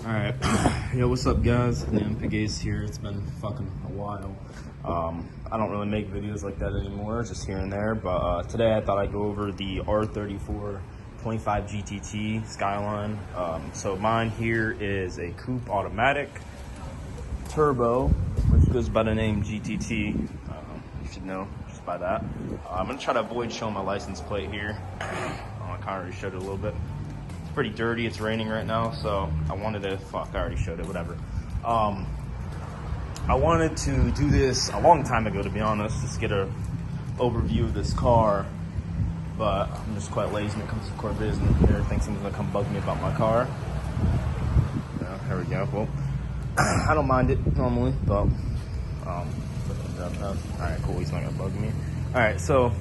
Alright, yo, what's up guys? Pig Ace here. It's been fucking a while. I don't really make videos like that anymore, just here and there, but today I thought I'd go over the R34 25 GTT Skyline. So mine here is a Coupe automatic turbo, which goes by the name GTT. You should know just by that. I'm gonna try to avoid showing my license plate here. I kind of already showed it a little bit. Pretty dirty. It's raining right now, so I wanted to I already showed it, whatever. I wanted to do this a long time ago, to be honest, just get a overview of this car, but I'm just quite lazy when it comes to core business. Everything seems to come bug me about my car. There we go. Well, I don't mind it normally, but all right, cool. He's not gonna bug me. All right, so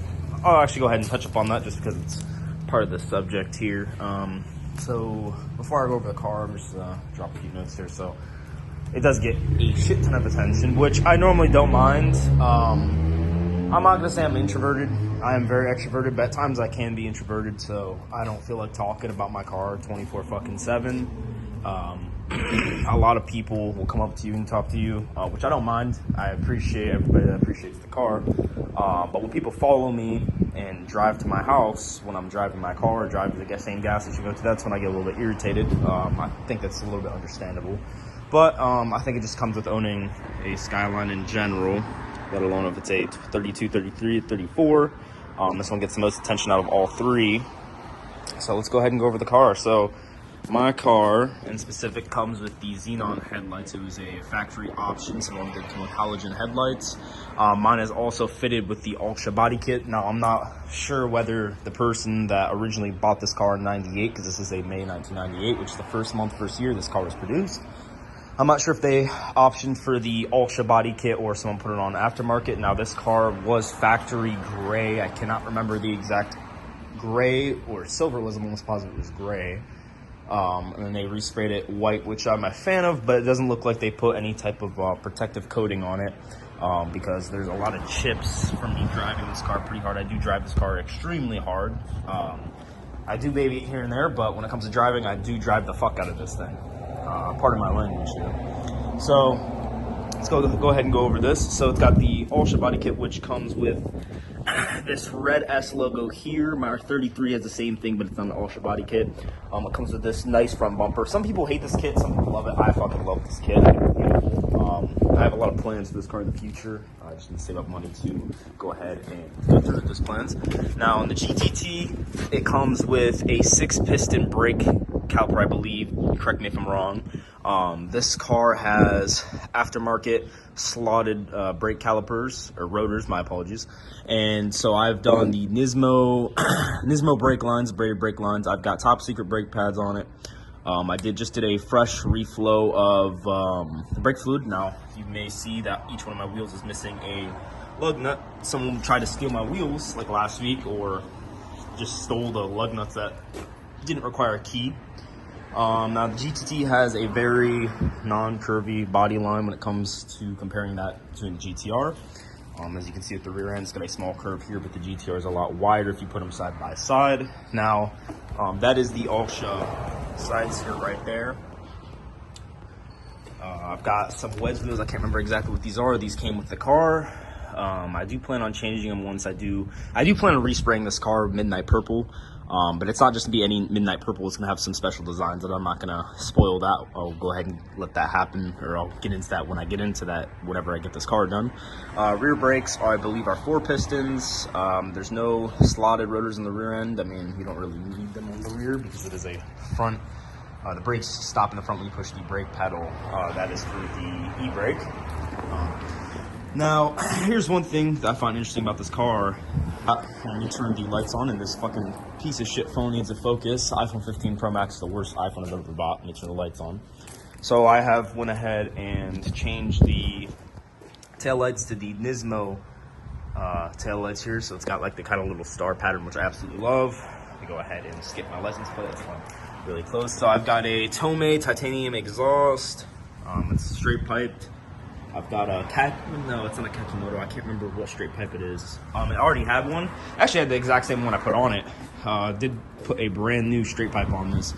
I'll actually go ahead and touch upon that just because it's part of the subject here. So before I go over the car, I'm just drop a few notes here. So it does get a shit ton of attention, which I normally don't mind. I'm not gonna say I'm introverted. I am very extroverted, but at times I can be introverted, so I don't feel like talking about my car 24/7. A lot of people will come up to you and talk to you, which I don't mind. I appreciate everybody that appreciates the car. But when people follow me and drive to my house when I'm driving my car or drive to the same gas station you go to, that's when I get a little bit irritated. I think that's a little bit understandable. But I think it just comes with owning a Skyline in general, let alone if it's a 32, 33, 34. This one gets the most attention out of all three. So let's go ahead and go over the car. So my car in specific comes with the xenon headlights. It was a factory option, so I'm getting with halogen headlights. Mine is also fitted with the Ultra body kit. Now, I'm not sure whether the person that originally bought this car in 98, because this is a May 1998, which is the first year this car was produced. I'm not sure if they optioned for the Ultra body kit or someone put it on aftermarket. Now, this car was factory gray. I cannot remember the exact gray or silver. Was almost positive it was gray. And then they resprayed it white, which I'm a fan of, but it doesn't look like they put any type of protective coating on it, because there's a lot of chips from me driving this car pretty hard. I do drive this car extremely hard. I do baby it here and there, but when it comes to driving, I do drive the fuck out of this thing. Part of my language here. So let's go ahead and go over this. So it's got the Ultra body kit, which comes with this red S logo here. My R33 has the same thing, but it's on the Ultra body kit. It comes with this nice front bumper. Some people hate this kit, some people love it. I fucking love this kit. I have a lot of plans for this car in the future. I just need to save up money to go ahead and go through those plans. Now on the GTT, it comes with a 6-piston brake caliper, I believe. Correct me if I'm wrong. This car has aftermarket slotted brake calipers, or rotors, my apologies. And so I've done the Nismo brake lines, braided brake lines. I've got top secret brake pads on it. I just did a fresh reflow of the brake fluid. Now, you may see that each one of my wheels is missing a lug nut. Someone tried to steal my wheels like last week, or just stole the lug nuts that didn't require a key. Now, the GTT has a very non-curvy body line when it comes to comparing that to the GT-R. As you can see at the rear end, it's got a small curve here, but the GT-R is a lot wider if you put them side by side. Now, that is the Ultra side skirt right there. I've got some wedge wheels. I can't remember exactly what these are. These came with the car. I do plan on changing them once I do plan on respraying this car midnight purple. But it's not just gonna be any midnight purple. It's gonna have some special designs that I'm not gonna spoil that. I'll go ahead and let that happen, or I'll get into that when I get into that, whenever I get this car done. Rear brakes are, I believe, are 4 pistons. There's no slotted rotors in the rear end. I mean, you don't really need them on the rear because it is a front. The brakes stop in the front when you push the brake pedal. That is for the e-brake. Now, here's one thing that I find interesting about this car. When you turn the lights on and this fucking piece of shit phone needs a focus, iPhone 15 Pro Max is the worst iPhone I've ever bought when you turn the lights on. So I have went ahead and changed the tail lights to the Nismo tail lights here. So it's got like the kind of little star pattern, which I absolutely love. Let me go ahead and skip my license plate. That's fine. Really close. So I've got a Tomei titanium exhaust. It's straight piped. I've got a no, it's not a Kakimoto. I can't remember what straight pipe it is. I already had one. Actually, I had the exact same one I put on it. Did put a brand new straight pipe on this.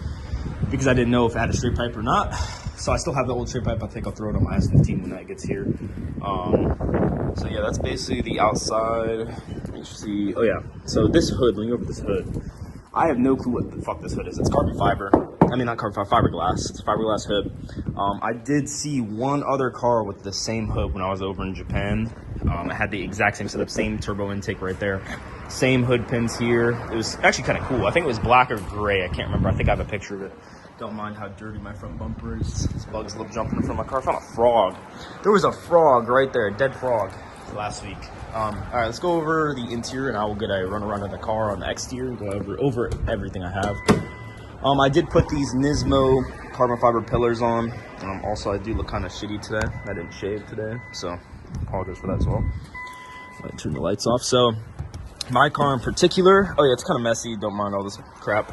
because I didn't know if I had a straight pipe or not. So I still have the old straight pipe. I think I'll throw it on my S15 when that gets here. So yeah, that's basically the outside. Let me see. Oh yeah, so this hood, let me open this hood. I have no clue what the fuck this hood is. It's carbon fiber. I mean, not carbon fiber, fiberglass. It's a fiberglass hood. I did see one other car with the same hood when I was over in Japan. It had the exact same setup, same turbo intake right there. Same hood pins here. It was actually kind of cool. I think it was black or gray. I can't remember. I think I have a picture of it. Don't mind how dirty my front bumper is. This bug's a little jumping in front of my car. I found a frog. There was a frog right there, a dead frog last week. All right, let's go over the interior, and I will get a run around of the car on the exterior and go over everything I have. I did put these Nismo carbon fiber pillars on. Also, I do look kind of shitty today. I didn't shave today, so apologize for that as well. I turn the lights off. So my car in particular, oh yeah, it's kind of messy. Don't mind all this crap.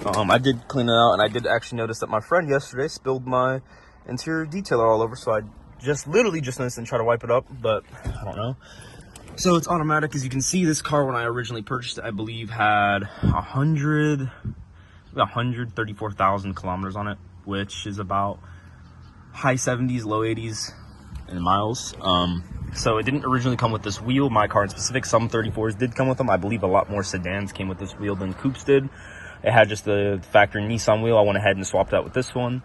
I did clean it out, and I did actually notice that my friend yesterday spilled my interior detailer all over, so I literally just noticed and try to wipe it up, but I don't know. So it's automatic. As you can see, this car, when I originally purchased it, I believe had 134,000 kilometers on it, which is about high 70s, low 80s in miles. So it didn't originally come with this wheel. My car in specific, some 34s did come with them. I believe a lot more sedans came with this wheel than Coupes did. It had just the factory Nissan wheel. I went ahead and swapped out with this one.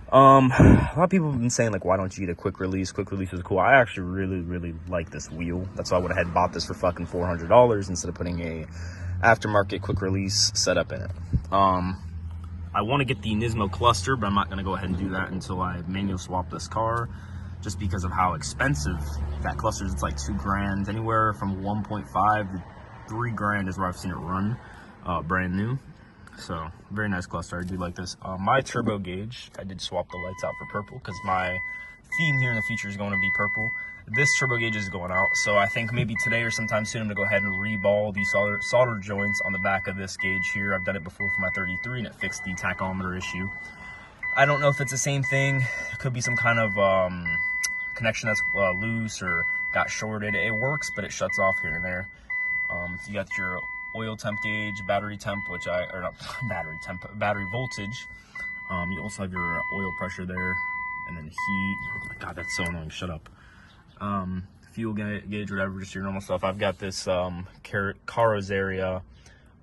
A lot of people have been saying, like, why don't you get a quick release? Quick release is cool. I actually really like this wheel. That's why I went ahead and bought this for fucking $400 instead of putting a aftermarket quick release setup in it. I want to get the Nismo cluster, but I'm not going to go ahead and do that until I manual swap this car, just because of how expensive that cluster is. It's like $2 grand, anywhere from 1.5 to 3 grand is where I've seen it run, brand new. So very nice cluster. I do like this. My turbo gauge, I did swap the lights out for purple because my theme here in the future is going to be purple. This turbo gauge is going out, so I think maybe today or sometime soon I'm gonna go ahead and reball these solder joints on the back of this gauge here. I've done it before for my 33 and it fixed the tachometer issue. I don't know if it's the same thing. It could be some kind of connection that's loose or got shorted. It works, but it shuts off here and there. You got your oil temp gauge, battery temp, battery voltage. You also have your oil pressure there, and then heat. Oh my God, that's so annoying. Shut up. Fuel gauge, whatever, just your normal stuff. I've got this Caros area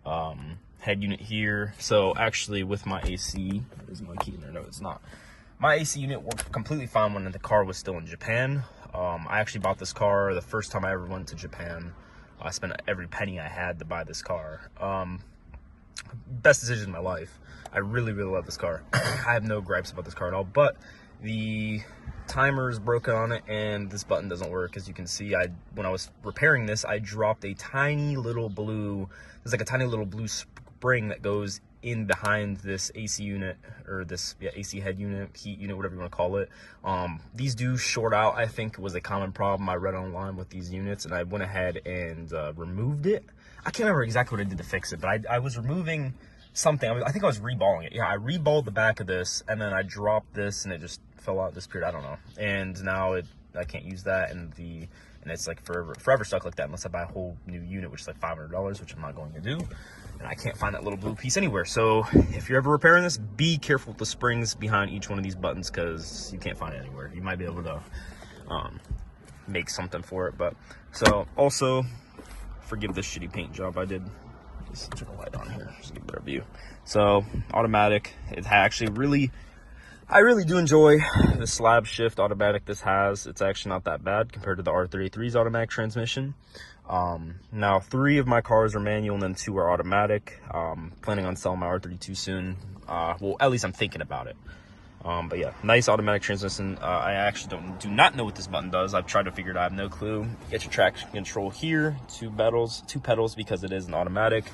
head unit here. So actually, with my AC, there's my key in there. No, it's not. My AC unit worked completely fine when the car was still in Japan. I actually bought this car the first time I ever went to Japan. I spent every penny I had to buy this car. Best decision in my life. I really love this car. I have no gripes about this car at all, but the timer is broken on it and this button doesn't work. As you can see, when I was repairing this, I dropped a tiny little blue, there's like a tiny little blue spring that goes in behind this AC unit, or this AC head unit, heat unit, whatever you want to call it. These do short out, I think was a common problem I read online with these units, and I went ahead and removed it. I can't remember exactly what I did to fix it, but I was removing something. I think I was reballing it. Yeah, I reballed the back of this, and then I dropped this, and it just fell out, disappeared. I don't know. And now I can't use that, and it's like forever stuck like that unless I buy a whole new unit, which is like $500, which I'm not going to do. And I can't find that little blue piece anywhere. So if you're ever repairing this, be careful with the springs behind each one of these buttons, because you can't find it anywhere. You might be able to make something for it. But so also, forgive this shitty paint job I did. Just turn the light on here, just get a better view. So automatic, it actually I really do enjoy the slab shift automatic this has. It's actually not that bad compared to the R33's automatic transmission. Now 3 of my cars are manual and then 2 are automatic. Planning on selling my R32 soon. Well, at least I'm thinking about it. But yeah, nice automatic transmission. I actually do not know what this button does. I've tried to figure it out. I have no clue. Get your traction control here, 2 pedals because it is an automatic.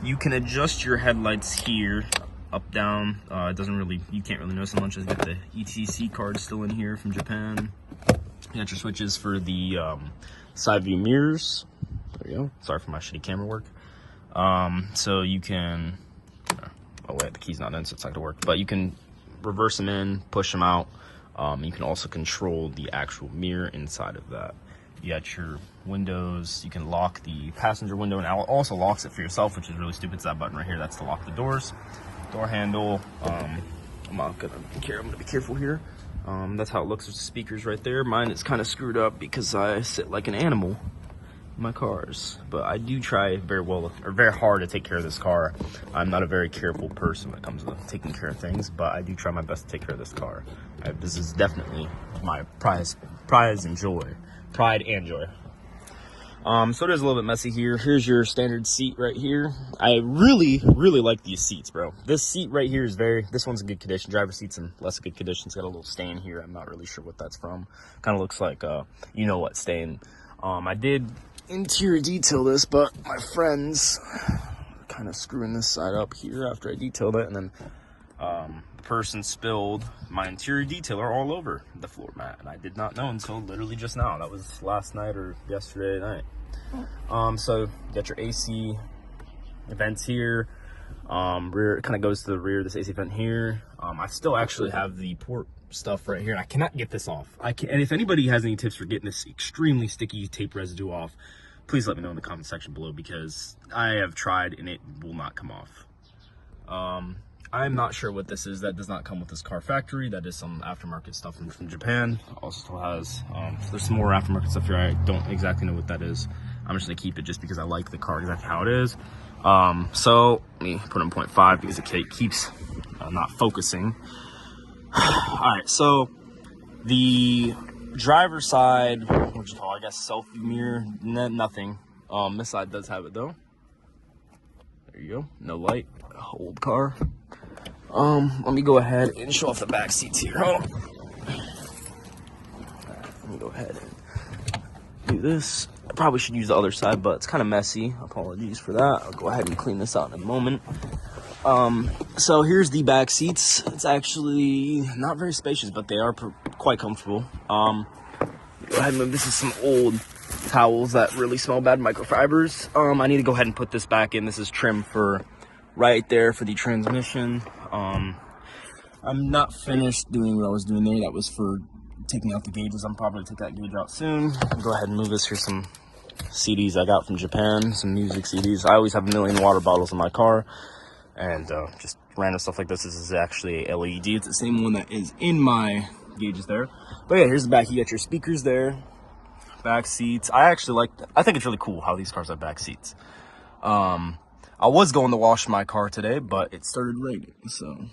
You can adjust your headlights here, up, down. It doesn't really, you can't really notice as much as you get the ETC card still in here from Japan. You got your switches for the side view mirrors. There you go. Sorry for my shitty camera work. So you can, oh wait, the key's not in, so it's not gonna work. But you can reverse them in, push them out. You can also control the actual mirror inside of that. You got your windows. You can lock the passenger window, and it also locks it for yourself, which is really stupid. It's that button right here. That's to lock the doors. door handle. I'm gonna be careful here. That's how it looks with the speakers right there. Mine is kind of screwed up because I sit like an animal in my cars, but I do try very hard to take care of this car. I'm not a very careful person when it comes to taking care of things, but I do try my best to take care of this car. This is definitely my pride and joy. So it is a little bit messy here. Here's your standard seat right here. I really like these seats, bro. This seat right here is this one's in good condition. Driver seat's in less good condition. It's got a little stain here. I'm not really sure what that's from. Kind of looks like you know what stain. I did interior detail this, but my friends kind of screwing this side up here after I detailed it, and then the person spilled my interior detailer all over the floor mat, and I did not know until literally just now. That was last night or yesterday night. So you got your AC vents here. Rear, it kind of goes to the rear of this AC vent here. I still actually have the port stuff right here, and I cannot get this off. And if anybody has any tips for getting this extremely sticky tape residue off, please let me know in the comment section below, because I have tried and it will not come off. I'm not sure what this is. That does not come with this car factory. That is some aftermarket stuff from Japan. Also has, so there's some more aftermarket stuff here. I don't exactly know what that is. I'm just gonna keep it just because I like the car exactly how it is. So let me put in 0.5 because it keeps not focusing. All right, so the driver's side, what you call, I guess, selfie mirror, nothing. This side does have it though. There you go, no light, old car. Let me go ahead and show off the back seats here. Hold on. Let me go ahead and do this. I probably should use the other side, but it's kind of messy. Apologies for that. I'll go ahead and clean this out in a moment. So here's the back seats. It's actually not very spacious, but they are quite comfortable. Go ahead and move. This is some old towels that really smell bad, microfibers. I need to go ahead and put this back in. This is trim for right there for the transmission. I'm not finished doing what I was doing there. That was for taking out the gauges. I'm probably gonna take that gauge out soon. Go ahead and move this. Here's some CDs I got from Japan, some music CDs. I always have a million water bottles in my car, and just random stuff like this. This is actually a LED. It's the same one that is in my gauges there. But yeah, here's the back. You got your speakers there, back seats. I think it's really cool how these cars have back seats. I was going to wash my car today, but it started raining, so.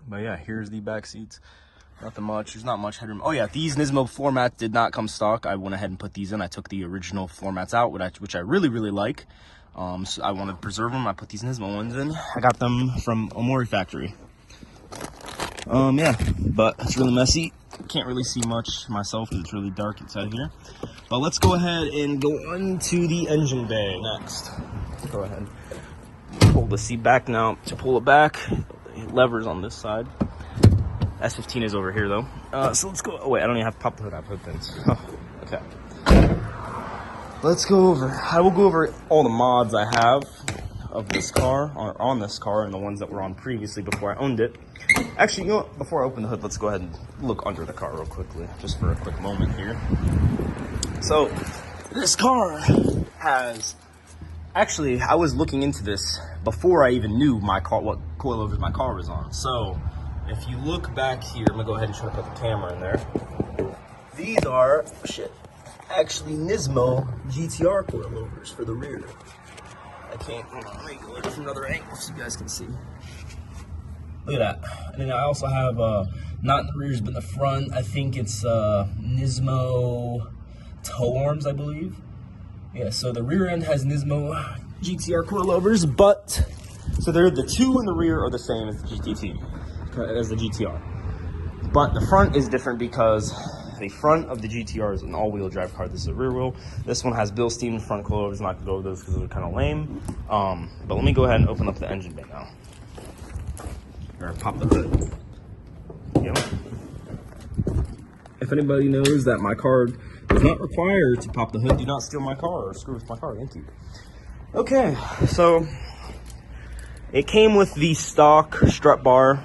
But yeah, here's the back seats. Nothing much. There's not much headroom. Oh yeah, these Nismo floor mats did not come stock. I went ahead and put these in. I took the original floor mats out, which I really like. So I want to preserve them. I put these Nismo ones in. I got them from Omori factory. Yeah, but it's really messy. Can't really see much myself because it's really dark inside here. But let's go ahead and go into the engine bay next. Go ahead. Pull the seat back now. To pull it back, levers on this side. S15 is over here though. So let's go. Oh wait, I don't even have to pop the hood. I put things. Oh, okay. Let's go over. I will go over all the mods I have of this car, on this car, and the ones that were on previously before I owned it. Actually, you know what? Before I open the hood, let's go ahead and look under the car real quickly, just for a quick moment here. So, this car has. Actually, I was looking into this before I even knew my car, what coilovers my car was on. So, if you look back here, I'm gonna go ahead and try to put the camera in there. These are actually Nismo GT-R coilovers for the rear. I can't, hold on, let me go from another angle so you guys can see. Look at that. And then I also have, not in the rears, but in the front, I think it's Nismo tow arms, I believe. Yeah, so the rear end has Nismo GT-R coilovers, but, so the two in the rear are the same as the GTT, as the GT-R. But the front is different because the front of the GT-R is an all-wheel drive car. This is a rear wheel. This one has Bilstein front coilovers. I'm not gonna go over those because those are kind of lame. But let me go ahead and open up the engine bay now. Or pop the hood. You know? If anybody knows that my car does not require to pop the hood, do not steal my car or screw with my car. Thank you. Okay, so it came with the stock strut bar,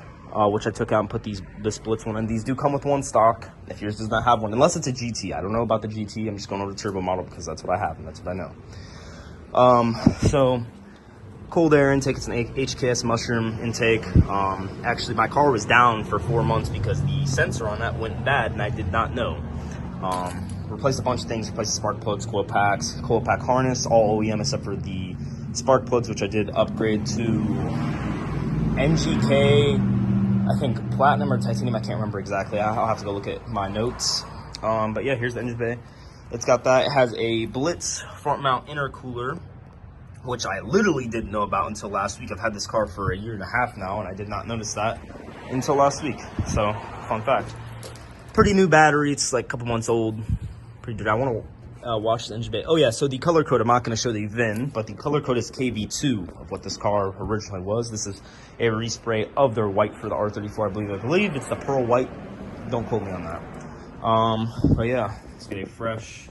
which I took out and put the splits one in. These do come with one stock. If yours does not have one, unless it's a GT. I don't know about the GT. I'm just going over the turbo model because that's what I have and that's what I know. So cold air intake. It's an HKS mushroom intake. Actually, my car was down for 4 months because the sensor on that went bad and I did not know. Replaced a bunch of things, replaced the spark plugs, coil pack harness, all OEM except for the spark plugs, which I did upgrade to NGK, I think platinum or titanium, I can't remember exactly. I'll have to go look at my notes. But yeah, here's the engine bay. It's got that. It has a Blitz front mount intercooler, which I literally didn't know about until last week. I've had this car for 1.5 years now, and I did not notice that until last week. So, fun fact. Pretty new battery. It's like a couple months old. Pretty good. I want to watch the engine bay. Oh yeah, so the color code, I'm not going to show the VIN, but the color code is KV2 of what this car originally was. This is a respray of their white for the R34, I believe it's the pearl white. Don't quote me on that. But yeah, let's get a fresh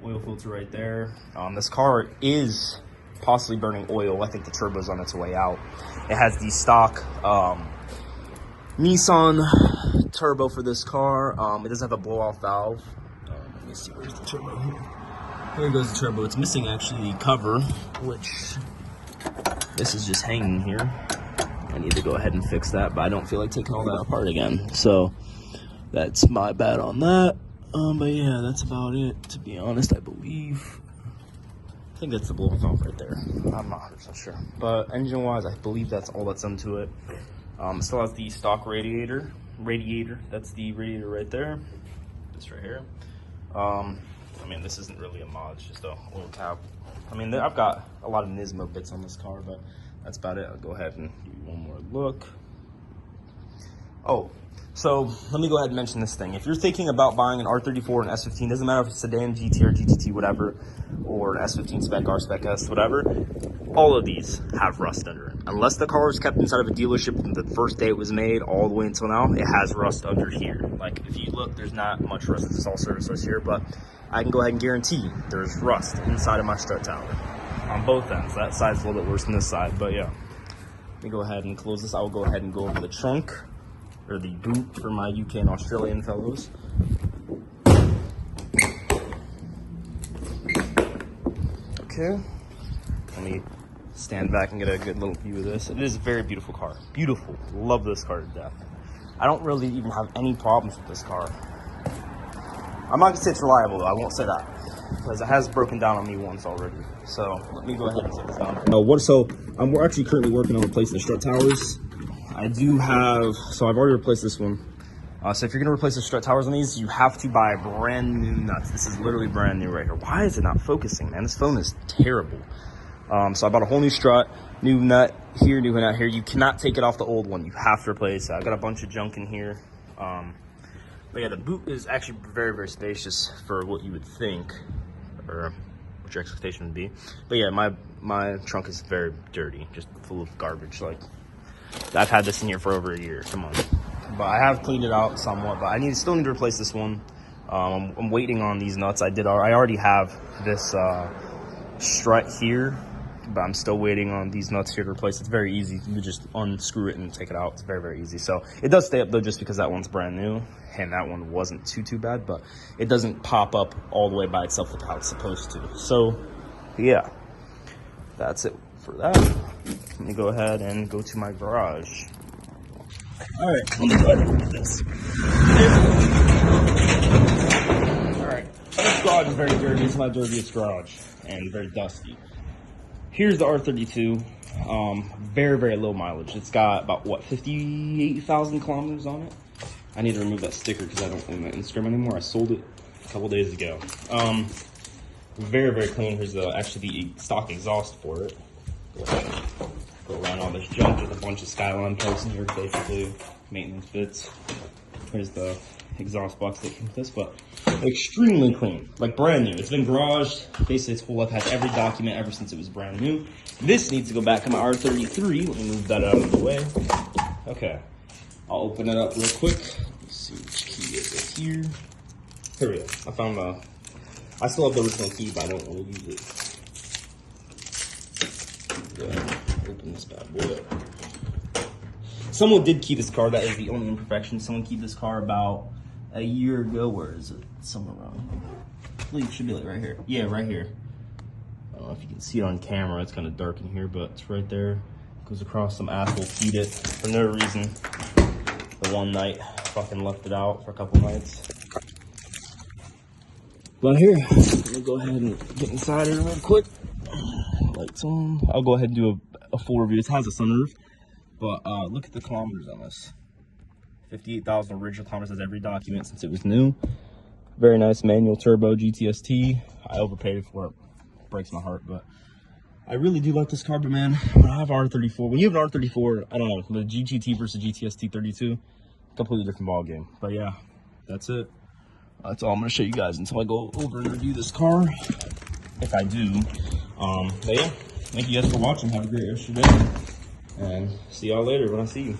oil filter right there. This car is possibly burning oil. I think the turbo's on its way out. It has the stock Nissan turbo for this car. It doesn't have a blow-off valve. Let me see, where's the turbo here? Here goes the turbo. It's missing actually the cover, which this is just hanging here. I need to go ahead and fix that, but I don't feel like taking all that apart again. So that's my bad on that. But yeah, that's about it, to be honest, I believe. I think that's the blow-off valve right there. I'm not 100% sure. But engine-wise, I believe that's all that's into it. It still has the stock radiator. That's the radiator right there. This right here. I mean, this isn't really a mod, it's just a oil cap. I mean, I've got a lot of Nismo bits on this car, but that's about it. I'll go ahead and give you one more look. Oh, so let me go ahead and mention this thing. If you're thinking about buying an R34 and S15, doesn't matter if it's sedan, GT, or GTT, whatever, or an S15 spec, R spec S, whatever, all of these have rust under it. Unless the car was kept inside of a dealership from the first day it was made all the way until now, it has rust under here. Like, if you look, there's not much rust. It's all surface rust here, but I can go ahead and guarantee there's rust inside of my strut tower on both ends. That side's a little bit worse than this side, but yeah. Let me go ahead and close this. I will go ahead and go over the trunk, or the boot for my UK and Australian fellows. Okay, let me stand back and get a good little view of this. It is a very beautiful car. Beautiful. Love this car to death. I don't really even have any problems with this car. I'm not gonna say it's reliable though, I won't say that, because it has broken down on me once already. So let me go ahead and take this down. We're actually currently working on replacing the strut towers. I do have, so I've already replaced this one. So if you're gonna replace the strut towers on these, you have to buy brand new nuts. This is literally brand new right here. Why is it not focusing, man? This phone is terrible. So I bought a whole new strut, new nut here, new nut here. You cannot take it off the old one. You have to replace it. I got a bunch of junk in here. But yeah, the boot is actually very, very spacious for what you would think, or what your expectation would be. But yeah, my trunk is very dirty, just full of garbage. Like, I've had this in here for over 1 year. Come on. But I have cleaned it out somewhat, but I still need to replace this one. I'm waiting on these nuts. I already have this strut here, but I'm still waiting on these nuts here to replace. It's very easy. You just unscrew it and take it out. It's very, very easy. So it does stay up though, just because that one's brand new, and that one wasn't too bad, but it doesn't pop up all the way by itself like how it's supposed to. So yeah, that's it for that. Let me go ahead and go to my garage. All right, let me go ahead and get this. All right, this garage is very dirty. It's my dirtiest garage and very dusty. Here's the R32, very, very low mileage. It's got about, what, 58,000 kilometers on it? I need to remove that sticker because I don't own my Instagram anymore. I sold it a couple days ago. Very, very clean. Here's actually the stock exhaust for it. Go around all this junk with a bunch of Skyline parts in here, basically maintenance bits. Here's the exhaust box that came with this, but extremely clean, like brand new. It's been garaged basically its whole life, has every document ever since it was brand new. This needs to go back in my R33. Let me move that out of the way. Okay, I'll open it up real quick. Let's see which key is it here. Here we go. I found I still have the original key, but I don't want to use it. Open this bad boy up. Someone did key this car. That is the only imperfection. Someone keyed this car about a year ago. Where is it? Somewhere around. I believe it should be like right here. Yeah, right here. I don't know if you can see it on camera. It's kind of dark in here, but it's right there. Goes across some asphalt, feed it for no reason. The one night, fucking left it out for a couple nights. But here, I'm gonna go ahead and get inside here real quick. Lights on. I'll go ahead and do a full review. It has a sunroof, but look at the kilometers on this. 58,000 original kilometers as every document since it was new. Very nice manual turbo GTST. I overpaid for it. Breaks my heart, but I really do like this car. But man, when I have R34, when you have an R34, I don't know, the GTT versus GTST 32, completely different ball game. But yeah, that's it. That's all I'm gonna show you guys until I go over and review this car, if I do. But yeah, thank you guys for watching. Have a great rest of your day, and see y'all later when I see you.